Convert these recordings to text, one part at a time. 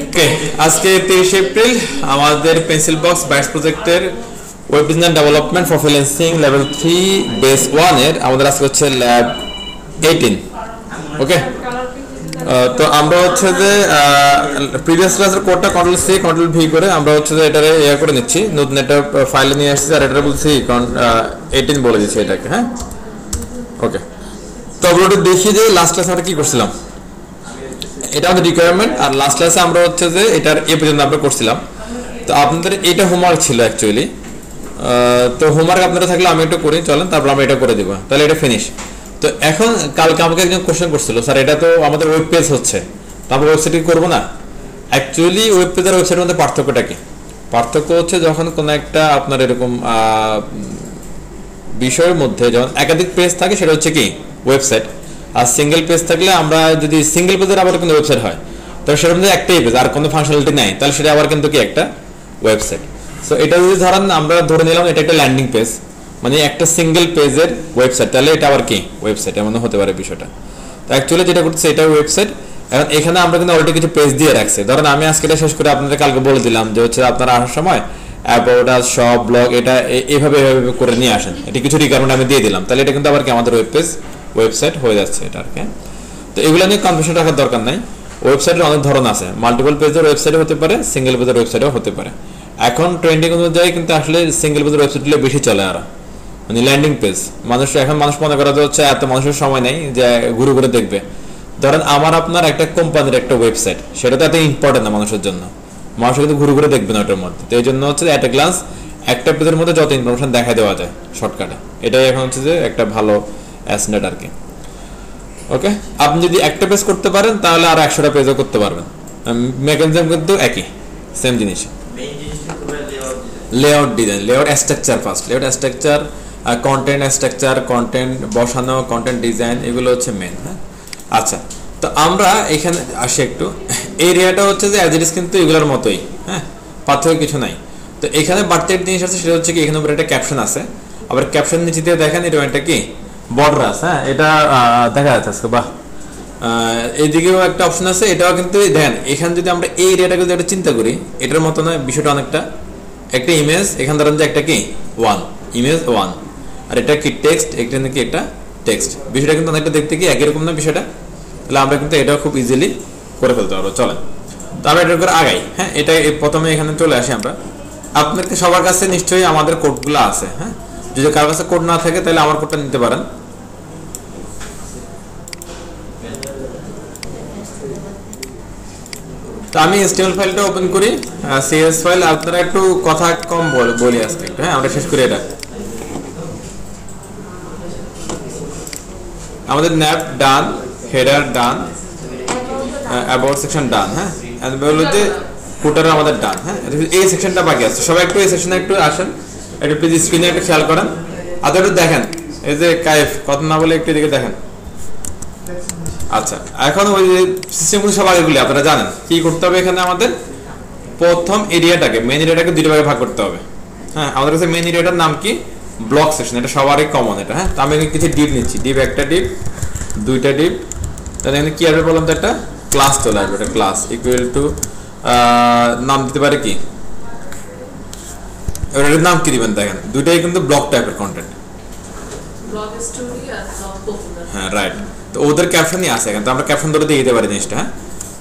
ওকে, আজকে 23 এপ্রিল আমাদের pencil box bats প্রজেক্টের web design development for freelancing level 3 base 1 এর আমাদের আজকে হচ্ছে ল্যাব 18। ওকে, তো আমরা হচ্ছে যে প্রিভিয়াস ক্লাসের কোডটা কন্ট্রোল সি কন্ট্রোল ভি করে আমরা হচ্ছে যে এটারে ইয়ে করে নিচ্ছি, নতুন একটা ফাইলে নিয়ে আসছি আর এটা বলছি 18 বলে দিচ্ছি এটাকে। হ্যাঁ, ওকে, তো আমরা ওটা দেখি যে লাস্ট ক্লাসে আমরা কি করছিলাম। এটা আমাদের রিকোয়ারমেন্ট, আর লাস্ট ক্লাসে আমরা হচ্ছে যে এটার এ পর্যন্ত আমরা করছিলাম। তো আপনাদের এটা হোমওয়ার্ক ছিল অ্যাকচুয়ালি, তো হোমওয়ার্ক আপনারা থাকলে আমি একটু করি, চলেন তারপর আমরা এটা করে দিব, তাহলে এটা ফিনিশ। তো এখন কালকে আমাকে একজন কোশ্চেন করছিল, স্যার এটা তো আমাদের ওয়েব পেজ হচ্ছে, তো আমরা ওয়েবসাইট করবো না। অ্যাকচুয়ালি ওয়েব পেজ আর ওয়েবসাইটের মধ্যে পার্থক্যটা কি? পার্থক্য হচ্ছে যখন কোনো একটা আপনার এরকম বিষয়ের মধ্যে যখন একাধিক পেজ থাকে সেটা হচ্ছে কি ওয়েবসাইট, আর সিঙ্গেল পেজ থাকলে আমরা যদি সিঙ্গেল পেজের আবার কিন্তু ওয়েবসাইট হয়, তো সেটার মধ্যে একটাই পেজ আর কোনো ফাংশনালিটি নাই, তাহলে সেটা আবার কিন্তু কি একটা ওয়েবসাইট। সো এটা যদি ধরেন আমরা ধরে নিলাম এটা একটা ল্যান্ডিং পেজ, মানে একটা সিঙ্গেল পেজের ওয়েবসাইট, তাহলে এটা আবার কি ওয়েবসাইট, এমন হতে পারে বিষয়টা। তো অ্যাকচুয়ালি যেটা করছে এটা ওয়েবসাইট। এখন এখানে আমরা কিন্তু অলরেডি কিছু পেজ দিয়ে রাখছি, ধরেন আমি আজকে এটা শেষ করে আপনাদের কালকে বলে দিলাম যে হচ্ছে আপনারা আসার সময় অ্যাবাউট আস, সব ব্লগ এটা এভাবে করে নিয়ে আসেন, এটা কিছু রিকোয়ারমেন্ট আমি দিয়ে দিলাম, তাহলে এটা কিন্তু আবার কি আমাদের ওয়েব পেজ ওয়েবসাইট হয়ে যাচ্ছে এটা আর কি। তো এগুলো নিয়ে কনফিউশন রাখার দরকার নাই। ওয়েবসাইটের অনেক ধরন আছে, মাল্টিপল পেজের ওয়েবসাইটও হতে পারে, সিঙ্গেল পেজের ওয়েবসাইটও হতে পারে। এখন ট্রেন্ডিং অনুযায়ী কিন্তু আসলে সিঙ্গেল পেজের ওয়েবসাইটগুলো বেশি চলে, আর মানে ল্যান্ডিং পেজ মানুষ মনে করা হচ্ছে এত মানুষের সময় নেই যে ঘুরে ঘুরে দেখবে। ধরেন আমার আপনার একটা কোম্পানির একটা ওয়েবসাইট, সেটা তো এত ইম্পর্টেন্ট না মানুষের জন্য, মানুষ কিন্তু ঘুরে ঘুরে দেখবে না ওটার মধ্যে। তো এই জন্য হচ্ছে অ্যাট এ গ্লান্স একটা পেজের মধ্যে যত ইনফরমেশন দেখা দেওয়া যায় শর্টকাটে, এটাই এখন হচ্ছে যে একটা ভালো অ্যাসনেট আর কি। ওকে, আপনি যদি একটা পেজ করতে পারেন তাহলে আর 100টা পেজও করতে পারবেন, মেকানিজম কিন্তু একই, সেম জিনিস। Layout design, layout structure, first layout structure, content structure, content বসানো, কন্টেন্ট ডিজাইন, এগুলো হচ্ছে মেন। হ্যাঁ, আচ্ছা, তো আমরা এখানে আসি একটু, এই এরিয়াটা হচ্ছে যে অ্যাজ ইট ইজ কিন্তু এগুলোর মতোই, হ্যাঁ, পার্থক্য কিছু নাই। তো এখানে বাড়তি একটা জিনিস আছে, সেটা হচ্ছে কি এখানে উপরে একটা ক্যাপশন আছে, আবার ক্যাপশন নিচে দিয়ে দেখেন এটা একটা কি বর্ডার আছে। হ্যাঁ, এটা দেখা যাচ্ছে আজকে, বাহ, এইদিকেও একটা অপশন আছে, এটাও কিন্তু দেখেন। এখানে যদি আমরা এই এরিয়াটাকে যদি একটা চিন্তা করি, এটার মতো নয় বিষয়টা, অনেকটা একটা ইমেজ, এখানে ধরেন যে একটা কি ওয়ান ইমেজ ওয়ান, আর এটা কি টেক্সট, এটা নাকি একটা টেক্সট, বিষয়টা কিন্তু অনেকটা দেখতে কি একই রকম না বিষয়টা, তাহলে আমরা কিন্তু এটাও খুব ইজিলি করে ফেলতে পারবো। চলেন তো আমরা এটা করে আগাই। হ্যাঁ, এটা প্রথমে এখানে চলে আসি আমরা। আপনাদের সবার কাছে নিশ্চয়ই আমাদের কোডগুলো আছে। হ্যাঁ, যদি কারোর কাছে কোড না থাকে তাহলে আমার কোডটা নিতে পারেন। তো আমি HTML ফাইলটা ওপেন করি, CSS ফাইল। আপনারা একটু কথা কম বলি আজকে একটু। হ্যাঁ, আমরা শেষ করি এটা। আমাদের nav done, header done, about section done. হ্যাঁ, বললো যে ফুটার আমাদের ডান। হ্যাঁ, এই সেকশনটা বাকি আছে, সবাই একটু এই সেকশনে একটু আসেন, একটু প্লিজ স্ক্রিনে একটু খেয়াল করেন, আর একটু দেখেন এই যে কাইফ কথা না বলে একটু এদিকে দেখেন। আচ্ছা, এখন ওই যে সিস্টেমগুলো সব আগেগুলি আপনারা জানেন কি করতে হবে। এখানে আমাদের প্রথম এরিয়াটাকে, মেন এরিয়াটাকে দুটো ভাগে ভাগ করতে হবে। হ্যাঁ, আমাদের কাছে মেন এরিয়াটার নাম কি ব্লক সেকশন, এটা সবারই কমন এটা। হ্যাঁ, তো আমি কিছু ডিপ নিচ্ছি, ডিপ একটা ডিপ, দুইটা ডিপ, তাহলে এখানে কি আসবে বললাম তো, একটা ক্লাস চলে আসবে, একটা ক্লাস ইকুয়াল টু নাম দিতে পারে কি, এটার নাম কি দিবেন দেখেন, দুইটাই কিন্তু ব্লক টাইপের কন্টেন্ট। হ্যাঁ, রাইট। তো ওদের ক্যাপশনই আছে এখানে, তো আমরা ক্যাপশন ধরে দিয়ে দিতে পারি জিনিসটা। হ্যাঁ,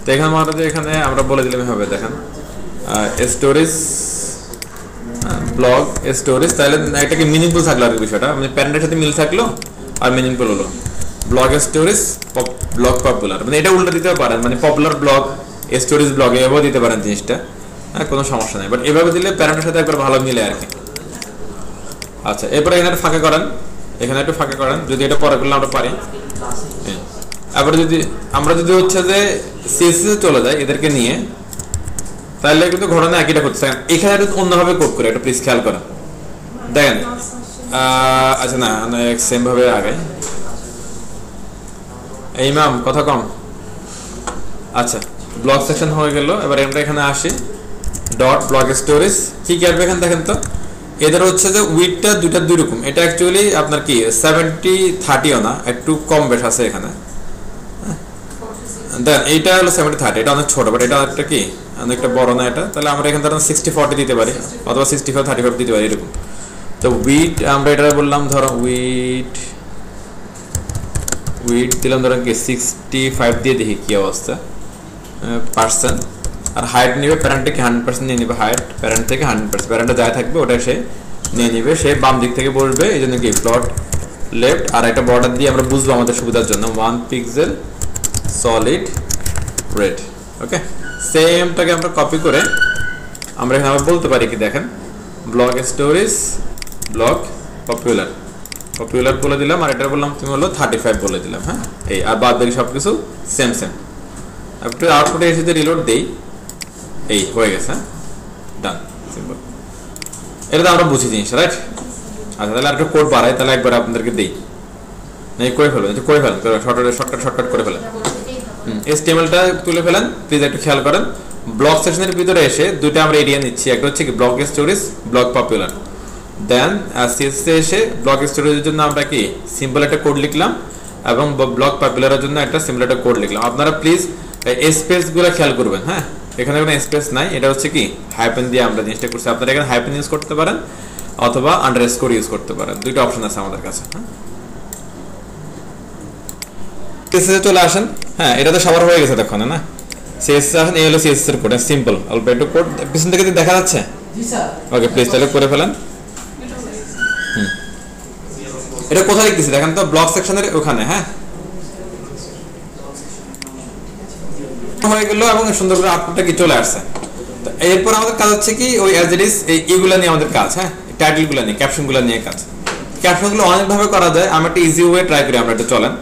তো এখানে আমাদের এখানে আমরা বলে দিলাম হবে, দেখেন স্টোরেজ ব্লগ স্টোরেজ, তাহলে এটাকে মিনিংফুল থাকলো আর বিষয়টা, মানে প্যারেন্টের সাথে মিল থাকলো আর মিনিংফুল হলো। ব্লগ স্টোরেজ ব্লগ পপুলার, মানে এটা উল্টা দিতে পারেন, মানে পপুলার ব্লগ স্টোরেজ ব্লগ এভাবেও দিতে পারেন জিনিসটা। হ্যাঁ, কোনো সমস্যা নেই, বাট এভাবে দিলে প্যারেন্টের সাথে একবার ভালো মিলে আর কি। আচ্ছা, এরপরে এখানে ফাঁকা করেন, এখানে একটু ফাঁকা করেন, যদি এটা পরে করলে আমরা পারি। এবারে যদি আমরা যদি হচ্ছে যে CSS চলে যায় এদেরকে নিয়ে, তাহলে কিন্তু ঘটনা একইটা করতে। এখানে একটু অন্যভাবে কোড করে, একটা প্লিজ খেয়াল করেন, দেখেন। আচ্ছা, না সেম ভাবে আগে এই ম্যাম কথা কম। আচ্ছা, ব্লক সেকশন হয়ে গেল। এবার আমরা এখানে আসি, ডট ব্লক স্টোরেজ কি কি আসবে এখানে দেখেন তো। এদের হচ্ছে যে উইডটা দুইটা দুই রকম, এটা অ্যাকচুয়ালি আপনার কি 70-30ও না, একটু কম বেশ আছে এখানে। দেন এইটা হলো 70-30, এটা অনেক ছোট, বাট এটা একটা কি অনেকটা বড় না এটা, তাহলে আমরা এখানে ধরুন 60-40 দিতে পারি অথবা 65-35 দিতে পারি এরকম। তো উইড আমরা এটা বললাম ধরো উইড দিলাম ধরুন কি 65 দিয়ে দেখি কি অবস্থা পার্সেন্ট। আর হাইট নিবে প্যারেন্ট থেকে 100% নিয়ে নিবে, হাইট প্যারেন্ট থেকে 100%, প্যারেন্টে যা থাকবে ওটা সে নিয়ে নিবে, সে বাম দিক থেকে বসবে, এই জন্য কি প্লট লেফট। আর একটা বর্ডার দিয়ে আমরা বুঝবো আমাদের সুবিধার জন্য 1 পিক্সেল সলিড রেড। ওকে, সেমটাকে আমরা কপি করে আমরা এখানে আবার বলতে পারি কি দেখেন ব্লক স্টোরেজ ব্লক পপুলার বলে দিলাম, আর এটা বললাম তুমি হলো 35 বলে দিলাম। হ্যাঁ, এই আর বাদ বাকি সব কিছু সেম একটু আউটপুটে এসে যদি রিলোড দেই, এই হয়ে গেছে, ডান, সিম্পল। এটা তো আমরা বুঝি জিনিসটা, রাইট? আচ্ছা, তাহলে আরেকটা কোড বাড়াই, তাহলে একবার আপনাদেরকে দিই, করে ফেলুন শর্টকাট করে ফেলেন। HTML-টা তুলে ফেলেন প্লিজ, একটু খেয়াল করেন। ব্লক সেকশনের ভিতরে এসে দুইটা আমরা এরিয়া নিচ্ছি, একটা হচ্ছে কি ব্লক স্টোরেজ, ব্লক পপুলার। দেন CSS এসে ব্লক স্টোরেজের জন্য আমরা কি সিম্পল একটা কোড লিখলাম, এবং ব্লক পপুলারের জন্য একটা সিম্পল একটা কোড লিখলাম। আপনারা প্লিজ স্পেসগুলো খেয়াল করবেন। হ্যাঁ, এখানে কোনো স্পেস নাই, এটা হচ্ছে কি হাইফেন দিয়ে আমরা জিনিসটা করছি। আপনারা এখানে হাইফেন ইউজ করতে পারেন অথবা আন্ডারস্কোর ইউজ করতে পারেন, দুইটা অপশন আছে আমাদের কাছে। হ্যাঁ, CSS চলে আসেন। হ্যাঁ, এটা তো সবার হয়ে গেছে তখন না, CSS আসেন, এই হলো CSS এর কোড, সিম্পল অল্প একটু কোড। পিছন থেকে দেখা যাচ্ছে? ওকে, প্লিজ তাহলে করে ফেলেন। এটা কোথায় লিখতেছি দেখেন তো, ব্লক সেকশনের ওখানে। হ্যাঁ, হয়ে গেল এবং সুন্দর করে আউটপুটটা কি চলে আসছে। তো এরপর আমাদের কাজ হচ্ছে কি ওই অ্যাজ ইট ইজ এইগুলা নিয়ে আমাদের কাজ। হ্যাঁ, টাইটেলগুলো নিয়ে, ক্যাপশনগুলো নিয়ে কাজ। ক্যাপশনগুলো অনেকভাবে করা যায়, আমরা একটা ইজি ওয়ে ট্রাই করি, আমরা এটা চলেন।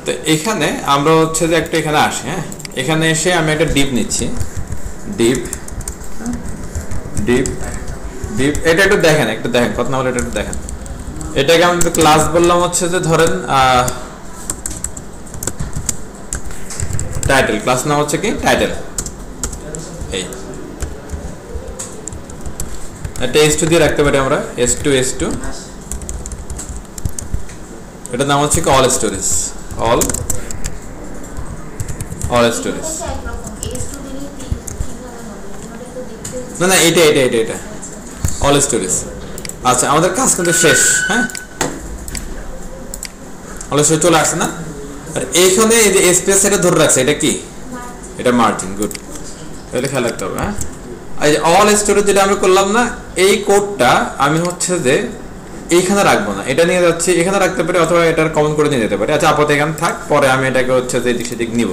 তো এখানে আমরা হচ্ছে যে একটা এখানে আসি। হ্যাঁ, এখানে এসে আমি একটা ডিপ নিচ্ছি, ডিপ এটা একটু দেখেন কত না হলে এটা একটু দেখেন। এটাকে আমি ক্লাস বললাম হচ্ছে যে ধরেন টাইটেল, ক্লাস নাম হচ্ছে কি টাইটেল। এই এটা S2 দিয়ে রাখতে পারি আমরা, S2 এটার নাম হচ্ছে কি অল স্টোরেজ, অল স্টোরেজ। না এটা অল স্টোরেজ। আচ্ছা, আমাদের কাজ কিন্তু শেষ। হ্যাঁ, অল স্টোরেজ চলে আসছে না? আর এইখানে এই যে স্পেস এটা ধরে রাখছে, এটা কি? এটা মার্জিন। গুড, তাহলে খেয়াল রাখতে হবে। হ্যাঁ, এই যে অল স্টোরেজ যেটা আমরা করলাম না, এই কোডটা আমি হচ্ছে যে এইখানে রাখবো না, এটা নিয়ে যাচ্ছি এখানে রাখতে পারি, অথবা এটার কমন করে নিয়ে যেতে পারি। আচ্ছা, আপাতত এখানে থাক, পরে আমি এটাকে হচ্ছে যে এদিক সেদিক নিব।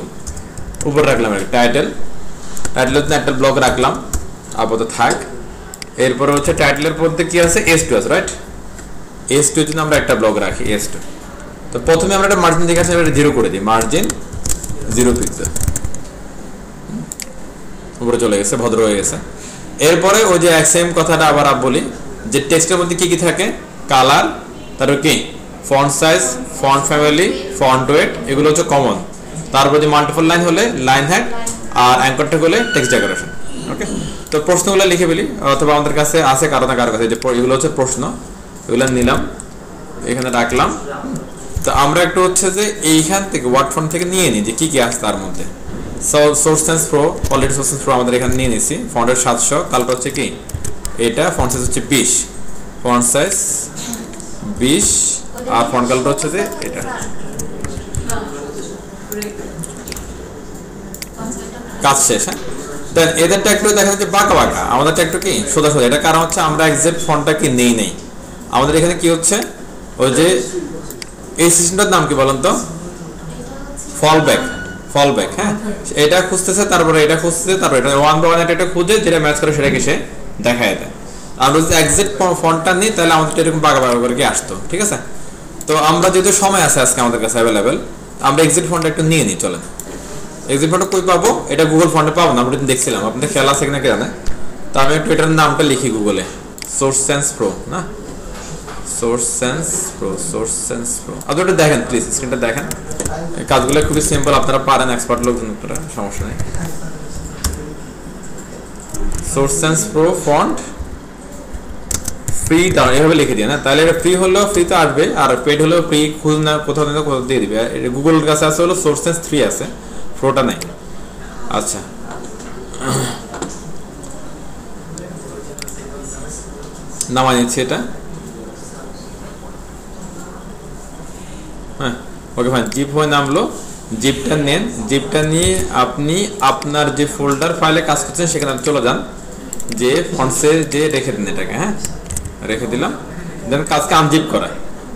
উপরে রাখলাম টাইটেল একটা ব্লক রাখলাম, আপাতত থাক। এরপরে হচ্ছে টাইটেলের মধ্যে কি আছে, S2 আছে, রাইট? S2 এর জন্য আমরা একটা ব্লক রাখি, S2। তো প্রথমে আমরা একটা মার্জিন দেখে আসলে এটা 0 করে দিই, মার্জিন 0 পিক্সেল। উপরে চলে গেছে, ভদ্র হয়ে গেছে। এরপরে ওই যে সেম কথাটা আবার বলি, যে টেক্সটের মধ্যে কি কি থাকে, কালার, তারপর কি font size, font family, font wait, এগুলো হচ্ছে কমন। তারপর যে মাল্টিপল লাইন হলে লাইন হেড, আর অ্যাঙ্করটা হলে টেক্সট ডেকোরেশন। ওকে, তো প্রশ্নগুলো লিখে ফেলি, অথবা আমাদের কাছে আছে কারো না কারো কাছে, যে এগুলো হচ্ছে প্রশ্ন, এগুলো নিলাম এখানে রাখলাম। তো আমরা একটু হচ্ছে যে এইখান থেকে ওয়ার্ড ফন্ট থেকে নিয়ে নিই যে কি কি আছে তার মধ্যে। Source sense pro, already source sense pro আমাদের এখানে নিয়ে নিছি, ফন্টের 700, কালারটা হচ্ছে কি এটা, ফন্ট সাইজ হচ্ছে 20, ফন্ট সাইজ 20, আর ফন্ট কালারটা হচ্ছে যে এটা। কাজ শেষ। হ্যাঁ, দেন এদেরটা একটু দেখা যাচ্ছে বাঁকা, আমাদেরটা একটু কি সোজা। এটা কারণ হচ্ছে আমরা এক্সাক্ট ফন্টটা কি নেই, আমাদের এখানে কি হচ্ছে ওই যে এই সিস্টেমটার নাম কি বলেন তো, ফলব্যাক। হ্যাঁ, এটা খুঁজতেছে, তারপরে এটা খুঁজতেছে, তারপরে এটা 1 by 1 এটা খুঁজে যেটা ম্যাচ করে সেটাকে সে দেখায় দেয়। আমরা যদি এক্সাক্ট ফন্টটা নিই তাহলে আমাদের এরকম বাঁকা করে কি আসতো। ঠিক আছে, তো আমরা যেহেতু সময় আছে আজকে আমাদের কাছে অ্যাভেলেবেল, আমরা এক্সাক্ট ফন্টটা একটু নিয়ে নিই। চলেন, এক্সাক্ট ফন্টটা কই পাবো, এটা গুগল ফন্টে পাবো না, আমরা দেখছিলাম, আপনাদের খেয়াল আছে কিনা কে জানে। তো আমি একটু এটার নামটা লিখি গুগলে, সোর্স সেন্স প্রো না, সোর্স সেন্স প্রো। আপনারা দেখেন প্লিজ, স্ক্রিনটা দেখেন, কাজগুলো খুবই সিম্পল, আপনারা পারেন, এক্সপার্ট লোকজন, আপনারা সমস্যা নেই। Source sense pro font free down এভাবে লিখে দিয়ে না, তাহলে এটা ফ্রি হলেও ফ্রি তো আসবে, আর পেড হলেও ফ্রি খুঁজ না কোথাও না কোথাও দিয়ে দিবে। গুগলের কাছে আছে হলো সোর্স সেন্স 3 আছে, ফ্লোটা নাই। আচ্ছা নামাই নিচ্ছি এটা। হ্যাঁ ওকে ফাইন, জিপ হয়ে নামলো। জিপটা নেন, জিপটা নিয়ে আপনি আপনার যে ফোল্ডার ফাইলে কাজ করছেন সেখানে চলে যান, যে ফন্টসে যে রেখে দিন এটাকে। হ্যাঁ রেখে দিলাম, দেন কাজকে আনজিপ করা।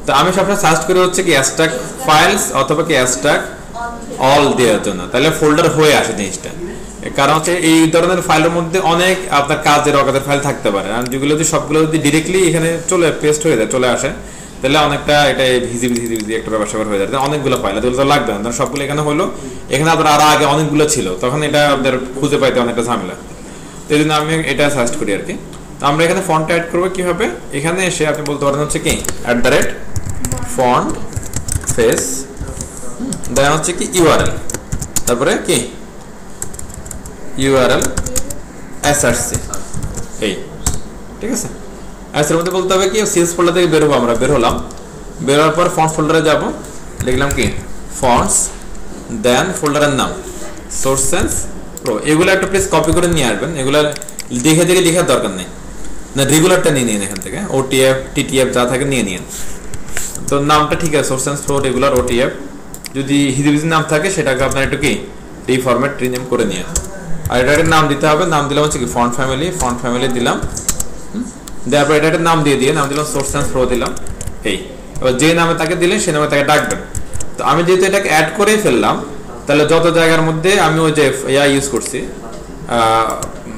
তো আমি সবসময় সার্চ করে হচ্ছে কি অ্যাস্ট্রাক ফাইলস অথবা কি অ্যাস্ট্রাক অল দেওয়ার জন্য, তাহলে ফোল্ডার হয়ে আসে জিনিসটা। কারণ হচ্ছে এই ধরনের ফাইলের মধ্যে অনেক আপনার কাজের অকাজের ফাইল থাকতে পারে, আর যেগুলো যদি সবগুলো যদি ডিরেক্টলি এখানে চলে পেস্ট হয়ে যায়, চলে আসে, তাহলে অনেকটা এটা ভিজিবিলি একটা ব্যবসা হয়ে যায়। অনেকগুলো ফাইল এগুলো তো লাগবে না, সবগুলো এখানে হলো। এখানে আপনার আরো আগে অনেকগুলো ছিল, তখন এটা আপনাদের খুঁজে পাইতে অনেকটা ঝামেলা। তো এই জন্য আমি এটা সার্চ করি আর কি। তো আমরা এখানে ফন্ট অ্যাড করবো কিভাবে, এখানে এসে আপনি বলতে পারেন হচ্ছে কি @font ফেস, দেন হচ্ছে কি ইউআরএল, তারপরে কি ইউআরএল src, এই ঠিক আছে। এর মধ্যে বলতে হবে কি সিএস ফোল্ডার থেকে বের হবো, আমরা বের হলাম, বের হওয়ার পর ফন্ট ফোল্ডারে যাব, লিখলাম কি ফন্টস, দেন ফোল্ডারের নাম সোর্স সেন্স প্রো। এগুলো একটা প্লিজ কপি করে নিয়ে আসবেন, এগুলো দেখে দেখে লেখার দরকার নেই, না রেগুলারটা নিয়ে নিন এখান থেকে, ওটিএফ টিটিএফ যা থাকে নিয়ে নিন। তো নামটা ঠিক আছে, সোর্স সেন্স প্রো রেগুলার ওটিএফ। যদি হিজিবিজি নাম থাকে সেটাকে আপনার একটু কি রিফরম্যাট রিনেম করে নিয়ে, আর এটাকে নাম দিতে হবে। নাম দিলাম হচ্ছে কি ফন্ট ফ্যামিলি দিলাম, দেওয়ার পর এটাকে নাম দিয়ে নাম দিলাম সোর্স সেন্স প্রো দিলাম। এই এবার যে নামে তাকে দিলেন সে নামে তাকে ডাকবেন। তো আমি যেহেতু এটাকে অ্যাড করেই ফেললাম, তাহলে যত জায়গার মধ্যে আমি ওই যে ইউজ করছি,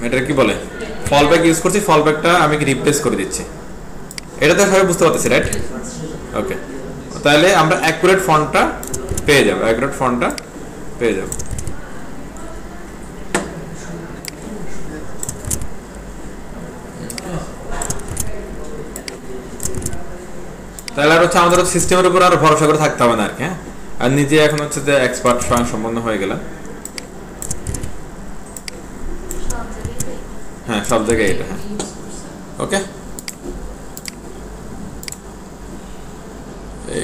এটা কি বলে ফলব্যাক ইউজ করছি, ফলব্যাকটা আমি রিপ্লেস করে দিচ্ছি। এটাতে সবাই বুঝতে পারতেছি, রাইট? ওকে, তাহলে আমরা অ্যাকুরেট ফন্টটা পেয়ে যাবো, তাহলে আর হচ্ছে আমাদের সিস্টেমের উপর আর ভরসা করে থাকতে হবে না আর কি। হ্যাঁ, আর নিজে এখন হচ্ছে যে এক্সপার্ট স্বয়ং সম্পন্ন হয়ে গেলাম। হ্যাঁ সব জায়গায় এটা। হ্যাঁ ওকে,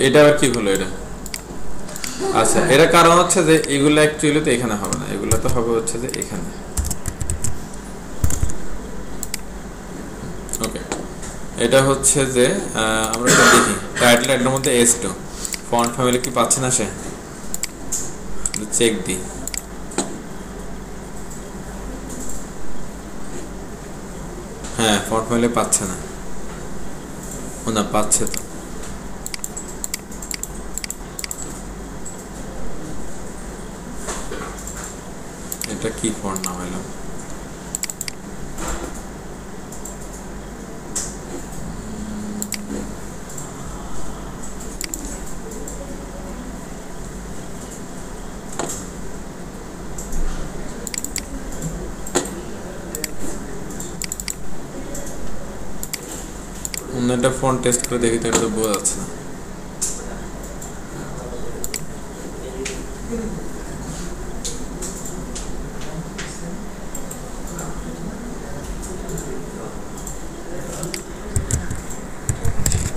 এটা আবার কি হলো এটা? আচ্ছা, এটা কারণ হচ্ছে যে এগুলো অ্যাকচুয়ালি তো এখানে হবে না, এগুলো তো হবে হচ্ছে যে এখানে। ওকে, এটা হচ্ছে যে আমরা দেখি টাইটেল এর মধ্যে S2 ফন্ট ফ্যামিলি কি পাচ্ছে না, সে চেক দিই। হ্যাঁ ফন্ট ফ্যামিলি পাচ্ছে না, না পাচ্ছে তো। এটা কি ফন্ট নামাইলাম? একটা ফন্ট টেস্ট করে দেখি তো, এটা তো বোঝা যাচ্ছে না।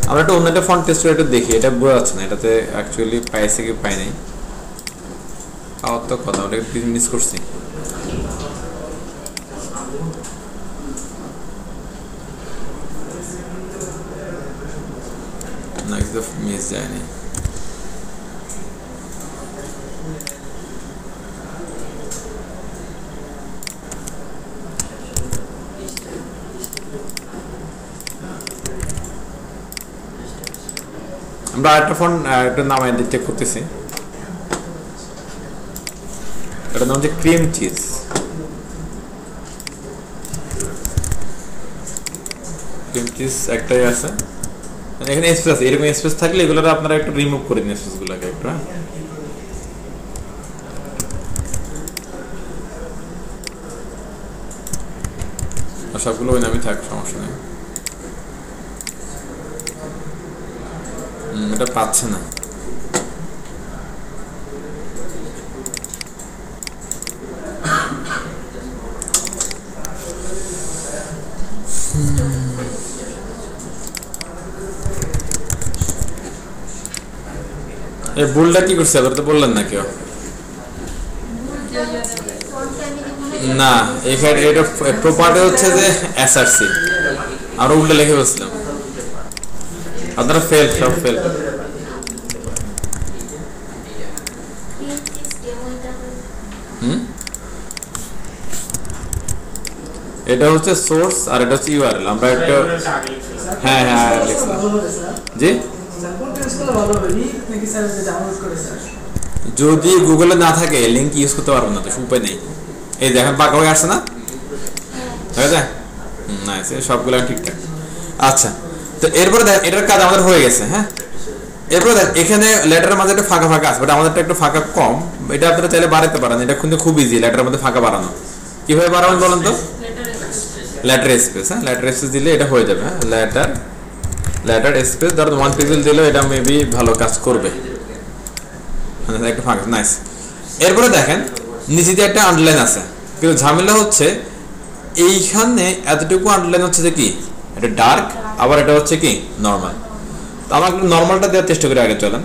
আমরা একটা অন্য একটা ফন্ট টেস্ট করে একটু দেখি, এটা বোঝা যাচ্ছে না এটাতে অ্যাকচুয়ালি পাইছে কি পাই নাই। পাওয়ার তো কথা, ওটা মিস করছি। না কিছু মিস যায়নি। আমরা একটা ফোন একটা নামাই চেক করতেছি, এটা নাম হচ্ছে ক্রিম চিজ। একটাই আছে এখানে, স্পেস আছে। এরকম স্পেস থাকলে এগুলো আপনারা একটু রিমুভ করে দিন, স্পেসগুলোকে একটু। সবগুলো ওই নামই থাক, সমস্যা নেই। এটা পাচ্ছে না। এই ভুলটা কি করছে আবার তো বললেন না কেউ? না, এখানে এটা প্রপার্টি হচ্ছে যে এসআরসি, আর উল্টো লিখে বলছিলাম আপনারা ফেল, সব ফেল। এটা হচ্ছে সোর্স আর এটা হচ্ছে ইউআরএল। আমরা একটা হ্যাঁ হ্যাঁ লিখলাম জি। যদি গুগলে না থাকে লিংক ইউজ করতে পারবো না, তো উপায় নেই। এই দেখেন পাকা হয়ে আসছে না, ঠিক আছে? নাইস, সবগুলো ঠিকঠাক। আচ্ছা, তো এরপরে দেখ এটার কাজ আমাদের হয়ে গেছে। হ্যাঁ, এরপরে দেখ এখানে লেটারের মাঝে একটা ফাঁকা ফাঁকা আছে, বাট আমাদেরটা একটু ফাঁকা কম। এটা আপনারা চাইলে বাড়াতে পারেন, এটা কিন্তু খুব ইজি লেটারের মধ্যে ফাঁকা বাড়ানো। কিভাবে বাড়াবেন বলেন তো? লেটার স্পেস, হ্যাঁ লেটার স্পেস দিলে এটা হয়ে যাবে। হ্যাঁ, লেটার স্পেস ধরো 1 পিক্সেল দিলে এটা মেবি ভালো কাজ করবে। একটা ফাঁকা, নাইস। এরপরে দেখেন নিচে দিয়ে একটা আন্ডারলাইন আছে, কিন্তু ঝামেলা হচ্ছে এইখানে এতটুকু আন্ডারলাইন হচ্ছে যে কি এটা ডার্ক, আবার এটা হচ্ছে কি নর্মাল। তো আমরা নর্মালটা দেওয়ার চেষ্টা করি আগে। চলেন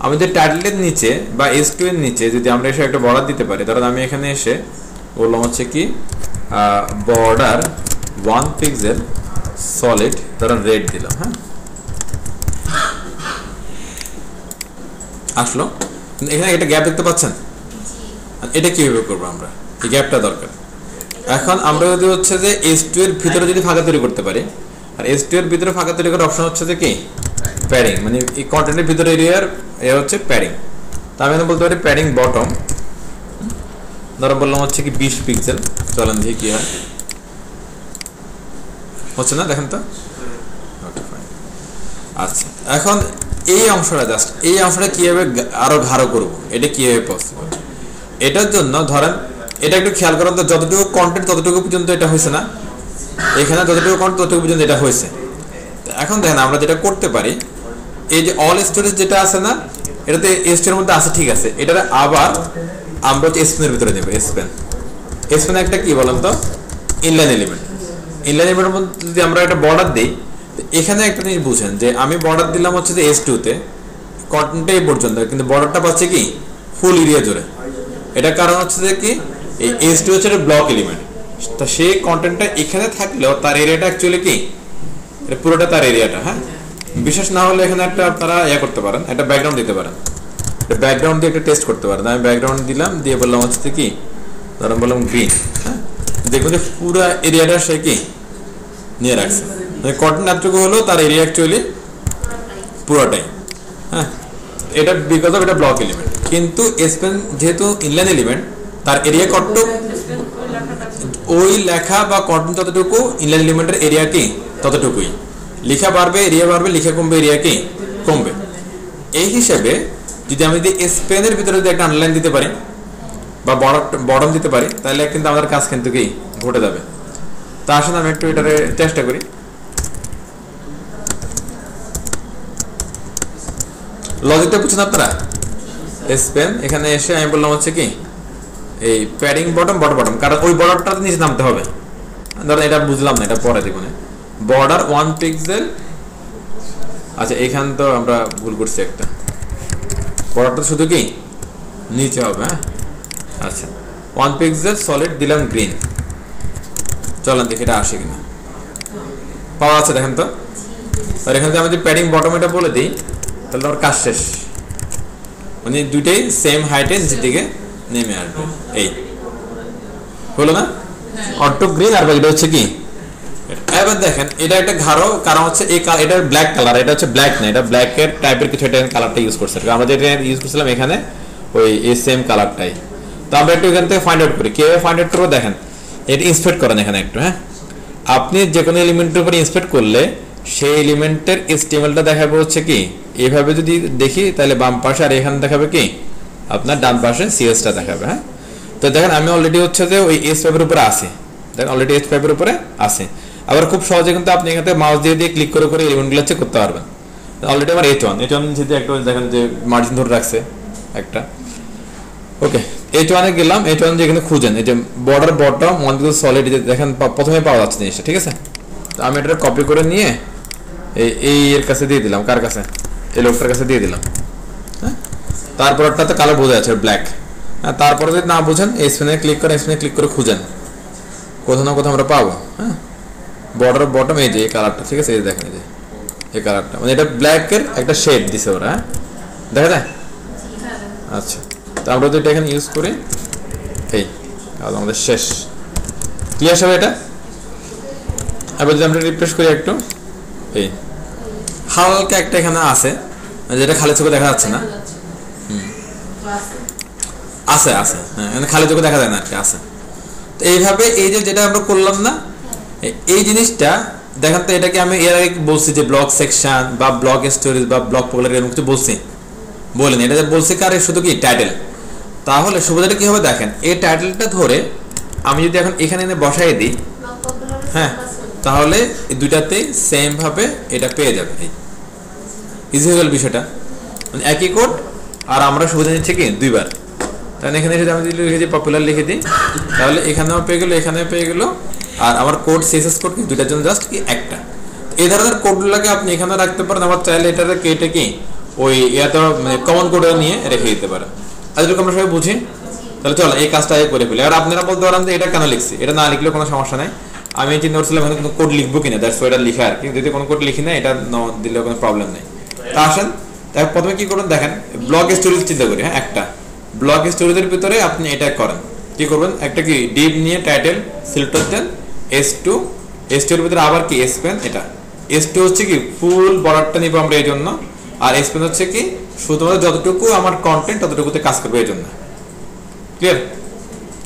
আমি যে টাইটেলের নিচে বা S2 এর নিচে যদি আমরা এসে একটা বর্ডার দিতে পারি, ধরেন আমি এখানে এসে বললাম হচ্ছে কি বর্ডার 1 পিক্সেল সলিড, ধরেন রেড দিলাম। হ্যাঁ, আসলো। এখানে একটা গ্যাপ দেখতে পাচ্ছেন, এটা কিভাবে করবো আমরা? এই গ্যাপটা দরকার। এখন আমরা যদি হচ্ছে যে S2 এর ভিতরে যদি ফাঁকা তৈরি করতে পারি, আর S2 এর ভিতরে ফাঁকা তৈরি করার অপশন হচ্ছে যে কি প্যাডিং, মানে এই কন্টেন্টের ভিতরে এরিয়ার এ হচ্ছে প্যাডিং। তো আমি বলতে পারি প্যাডিং বটম, ধরো বললাম হচ্ছে কি 20 পিক্সেল। চলেন দেখি কি হয়, হচ্ছে না দেখেন তো। আচ্ছা, এখন এই অংশটা জাস্ট এই অংশটা কিভাবে আরো গাঢ় করবো, এটা কিভাবে পসিবল? এটার জন্য ধরেন এটা একটু খেয়াল করেন তো, যতটুকু কন্টেন্ট ততটুকু পর্যন্ত এটা হয়েছে না, এখানে যতটুকু কন্টেন্ট ততটুকু পর্যন্ত এটা হয়েছে। এখন দেখেন আমরা যেটা করতে পারি, এই যে অল স্টোরেজ যেটা আছে না, এটাতে এর মধ্যে আছে ঠিক আছে, এটা আবার আমরা হচ্ছে স্পেনের ভিতরে দেবো। স্পেন একটা কি বলেন তো ইনলাইন এলিমেন্ট। ইনলাইন এলিমেন্টের মধ্যে যদি আমরা একটা বর্ডার দিই, এখানে একটা জিনিস বুঝেন যে আমি বর্ডার দিলাম হচ্ছে যে S2 তে কন্টেন্টটা এই পর্যন্ত, কিন্তু বর্ডারটা পাচ্ছে কি ফুল এরিয়া জুড়ে। এটা কারণ হচ্ছে যে কি এই S2 হচ্ছে একটা ব্লক এলিমেন্ট, তো সেই কন্টেন্টটা এখানে থাকলেও তার এরিয়াটা অ্যাকচুয়ালি কি এটা পুরোটা তার এরিয়াটা। হ্যাঁ, বিশেষ না হলে এখানে একটা আপনারা করতে পারেন, একটা ব্যাকগ্রাউন্ড দিতে পারেন, একটা ব্যাকগ্রাউন্ড দিয়ে একটা টেস্ট করতে পারেন। আমি ব্যাকগ্রাউন্ড দিলাম, দিয়ে বললাম হচ্ছে কি ধরুন বললাম গ্রিন। হ্যাঁ, দেখুন যে পুরো এরিয়াটা সে কি নিয়ে রাখছে, কন্টেন্ট এতটুকু হলো তার এরিয়া অ্যাকচুয়ালি পুরোটাই। হ্যাঁ, এটা বিকজ অফ এটা ব্লক এলিমেন্ট, কিন্তু স্পেন যেহেতু ইনলাইন এলিমেন্ট তার এরিয়া কতটুকু ওই লেখা বা কন্টেন্ট যতটুকু ইনলাইন এলিমেন্টের এরিয়া কি ততটুকুই। লেখা বাড়বে এরিয়া বাড়বে, লেখা কমবে এরিয়া কি কমবে। এই হিসেবে যদি আমি যদি স্পেনের ভিতরে যদি একটা আন্ডারলাইন দিতে পারি বা বটম দিতে পারি, তাহলে কিন্তু আমাদের কাজ কিন্তু কি ঘটে যাবে। তা আসলে আমি একটু এটারে চেষ্টা করি। লজিকটা বুঝছেন আপনারা? স্পেন এখানে এসে আমি বললাম হচ্ছে কি এই প্যাডিং বটম বটম, কারণ ওই বর্ডারটা নিচে নামতে হবে। ধরেন এটা বুঝলাম না, এটা পরে দিব না। বর্ডার 1 পিক্সেল, আচ্ছা এখান তো আমরা ভুল করছি একটা, বর্ডারটা শুধু কি নিচে হবে। হ্যাঁ, আচ্ছা 1 পিক্সেল সলিড দিলাম গ্রিন। চলেন দেখি এটা আসে কিনা, পাওয়া আছে দেখেন তো। আর এখানে আমি যদি প্যাডিং বটম এটা বলে দিই, তাহলে ওর কাজ শেষ, মানে দুইটাই সেম হাইটে নিচের দিকে নেমে আসবে। এই হলো না, অটো গ্রিন। আর বাকিটা হচ্ছে কি এবার দেখেন এটা একটা গাঢ়, কারণ হচ্ছে এই এটা ব্ল্যাক কালার, এটা হচ্ছে ব্ল্যাক না, এটা ব্ল্যাকের টাইপের কিছু এটা কালারটা ইউজ করছে। আমরা যেটা ইউজ করছিলাম এখানে ওই এই সেম কালারটাই। তো আমরা একটু এখান থেকে ফাইন্ড আউট করি। কিভাবে ফাইন্ড আউট করবো দেখেন, এটা ইন্সপেক্ট করেন এখানে একটু। হ্যাঁ, আপনি যে কোনো এলিমেন্টের উপরে ইন্সপেক্ট করলে সেই এলিমেন্টের HTML-টা দেখাবে হচ্ছে কি এইভাবে যদি দেখি, তাহলে বাম পাশে, আর এখানে দেখাবে কি আপনার ডান পাশে CS-টা দেখাবে। হ্যাঁ, তো দেখেন আমি অলরেডি হচ্ছে যে ওই S5 এর উপরে আছে, দেখেন অলরেডি S5 এর উপরে আছে। আবার খুব সহজে কিন্তু আপনি এখান থেকে মাউস দিয়ে ক্লিক করে করে এলিমেন্টগুলো চেক করতে পারবেন। অলরেডি আমার H1 যদি একটা দেখেন যে মার্জিন ধরে রাখছে একটা। ওকে, H1 এ গেলাম, H1 যেখানে খুঁজেন এই যে বর্ডার বটম 1 পিক্সেল সলিড, দেখেন প্রথমে পাওয়া যাচ্ছে জিনিসটা, ঠিক আছে। তো আমি এটা কপি করে নিয়ে এই এর কাছে দিয়ে দিলাম, কার কাছে এই লোকটার কাছে দিয়ে দিলাম। হ্যাঁ, তারপরটা তো কালার বোঝা যাচ্ছে ব্ল্যাক। তারপরে যদি না বুঝেন স্পেনে ক্লিক করে খুঁজেন, কোথাও না কোথাও আমরা পাবো। হ্যাঁ, বর্ডার বটম এই যে এই কালারটা, ঠিক আছে, এই দেখেন এই যে এই কালারটা, মানে এটা ব্ল্যাকের একটা শেড দিছে ওরা। হ্যাঁ, দেখা যায়। আচ্ছা, তো আমরা যদি এটা এখানে ইউজ করি, এই আমাদের শেষ ক্লিয়ার হবে এটা। এবার যদি আমরা রিফ্রেশ করি একটু, এই হালকা একটা এখানে আছে যেটা খালি চোখে দেখা যাচ্ছে না। আছে আছে, হ্যাঁ, খালি চোখে দেখা যায় না আর কি, আছে। তো এইভাবে এই যে যেটা আমরা করলাম না, এই জিনিসটা দেখেন তো, এটাকে আমি এর আগে বলছি যে ব্লগ সেকশন বা ব্লগ স্টোরিজ বা ব্লগ পপুলার এরকম কিছু বলছি, বলিনি। এটা যে বলছি কারে, শুধু কি টাইটেল। তাহলে সুবিধাটা কি হবে দেখেন, এই টাইটেলটা ধরে আমি যদি এখন এখানে এনে বসাই দিই, হ্যাঁ, তাহলে এই দুইটাতেই সেম ভাবে এটা পেয়ে যাবে। ইজি হয়ে গেল বিষয়টা, মানে একই কোড, আর আমরা সুবিধা নিচ্ছি কি দুইবার। তাহলে এখানে এসে আমি যদি লিখে দিই পপুলার লিখে দিই, তাহলে এখানেও পেয়ে গেলো, এখানেও পেয়ে গেলো, আর আমার কোড সিএসএস কোড কি দুইটার জন্য জাস্ট কি একটা। এই ধরনের কোডগুলোকে আপনি এখানে রাখতে পারেন, আবার চাইলে এটাকে কেটে কি ওই ইয়াতে মানে কমন কোডে নিয়ে রেখে দিতে পারেন। আর যদি আমরা সবাই বুঝি, তাহলে চলো এই কাজটা করে ফেলি। আর আপনারা বলতে পারেন যে এটা কেন লিখছি, এটা না লিখলেও কোনো সমস্যা নাই। আমি চিন্তা করছিলাম এখানে কোনো কোড লিখবো কিনা, দ্যাটস ওয়াই এটা লিখা আর কি। যদি কোনো কোড লিখি না, এটা দিলেও কোনো প্রবলেম নেই। তা আসেন প্রথমে কি করুন দেখেন, ব্লগ স্টোরিজ চিন্তা করি। হ্যাঁ, একটা ব্লগ স্টোরিজের ভিতরে আপনি এটা করেন, কি করবেন, একটা কি ডিপ নিয়ে টাইটেল সিলেক্ট দেন, S2, S2 এর ভিতরে আবার কি S pen, এটা S2 হচ্ছে কি ফুল বর্ডারটা নিব আমরা এই জন্য, আর S pen হচ্ছে কি শুধুমাত্র যতটুকু আমার কন্টেন্ট ততটুকুতে কাজ করবে এই জন্য। ক্লিয়ার?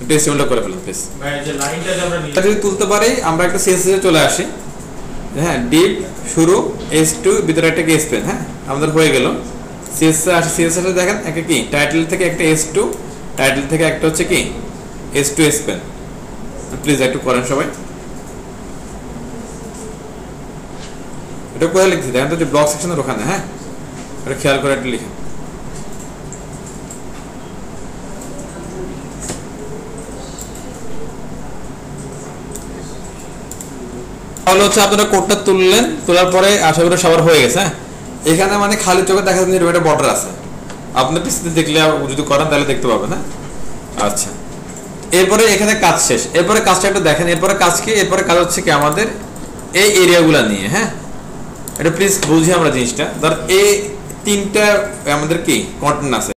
এটা সিম্বলটা করে ফেলুন প্লিজ। ভাই যে লাইনটা যে আমরা নিতে যদি তুলতে পারি, আমরা একটা CSS এ চলে আসি। হ্যাঁ, ডিপ শুরু S2 ভিতরে একটা S pen। হ্যাঁ, আমাদের হয়ে গেল। CSS আসে, CSS এ দেখেন একটা কি টাইটেল থেকে একটা S2, টাইটেল থেকে একটা হচ্ছে কি S2 S pen। প্লিজ একটু করেন সবাই। এটা কোথায় লিখছি দেখেন তো, যে ব্লগ সেকশনের ওখানে। হ্যাঁ, এটা খেয়াল করে একটু লিখেন। তাহলে হচ্ছে আপনারা কোডটা তুললেন, তোলার পরে আশা করি সবার হয়ে গেছে। হ্যাঁ, এখানে মানে খালি চোখে দেখা যাচ্ছে একটা বর্ডার আছে, আপনি পিছনে দেখলে যদি করেন তাহলে দেখতে পাবেন। হ্যাঁ, আচ্ছা, এরপরে এখানে কাজ শেষ। এরপরে কাজটা একটু দেখেন, এরপরে কাজ কি, এরপরে কাজ হচ্ছে কি আমাদের এই এরিয়াগুলো নিয়ে। হ্যাঁ, এটা প্লিজ বুঝি আমরা জিনিসটা। ধর এই তিনটা আমাদের কি কন্টেন্ট আছে,